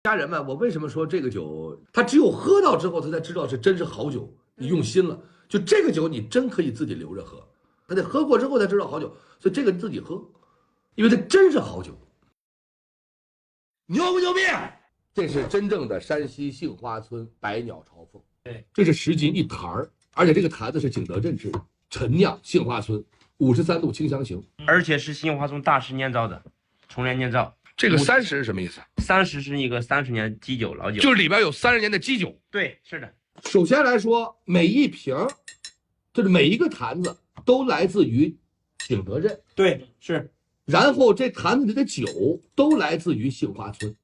家人们，我为什么说这个酒，他只有喝到之后，他才知道是真是好酒，你用心了。就这个酒，你真可以自己留着喝，他得喝过之后才知道好酒，所以这个自己喝，因为它真是好酒。牛不牛逼？这是真正的山西杏花村百鸟朝凤，对，这是10斤一坛儿，而且这个坛子是景德镇制的，陈酿杏花村53度清香型，而且是杏花村大师酿造的，重联酿造。这个30是什么意思？30是一个30年基酒老酒，就是里边有30年的基酒。对，是的。首先来说，每一瓶，就是每一个坛子都来自于景德镇，对，是。然后这坛子里的酒都来自于杏花村，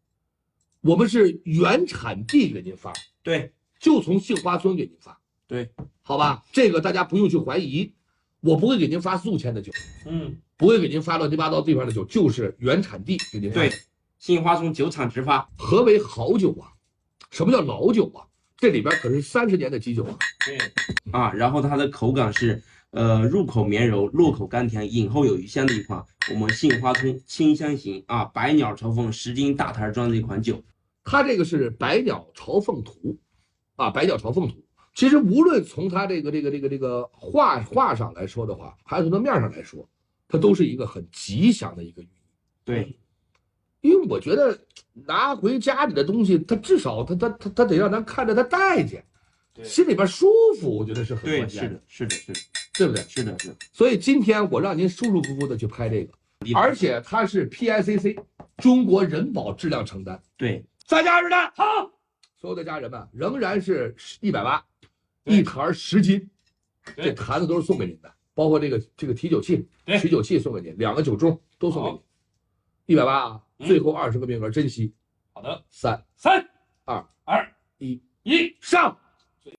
我们是原产地给您发，对，就从杏花村给您发，对，好吧，这个大家不用去怀疑，我不会给您发宿迁的酒，不会给您发乱七八糟地方的酒，就是原产地给您发。对，杏花村酒厂直发。何为好酒啊？什么叫老酒啊？这里边可是30年的基酒啊。对啊，然后它的口感是入口绵柔，落口甘甜，饮后有余香的一款我们杏花村清香型啊百鸟朝凤10斤大坛装的一款酒。它这个是百鸟朝凤图啊，百鸟朝凤图。其实无论从它这个画上来说的话，还是从它面上来说，它都是一个很吉祥的一个寓意。对，因为我觉得拿回家里的东西，它至少它得让咱看着它待见，心里边舒服，我觉得是很关键的。是的，是的，对不对？是的，是的。所以今天我让您舒舒服服的去拍这个，而且它是 PICC 中国人保质量承担。对，在家人呢，好，所有的家人们仍然是180，一坛10斤，这坛子都是送给您的，包括这个提酒器、取酒器送给您，2个酒盅都送给您，180啊，最后20个名额，珍惜。好的，3、2、1，上。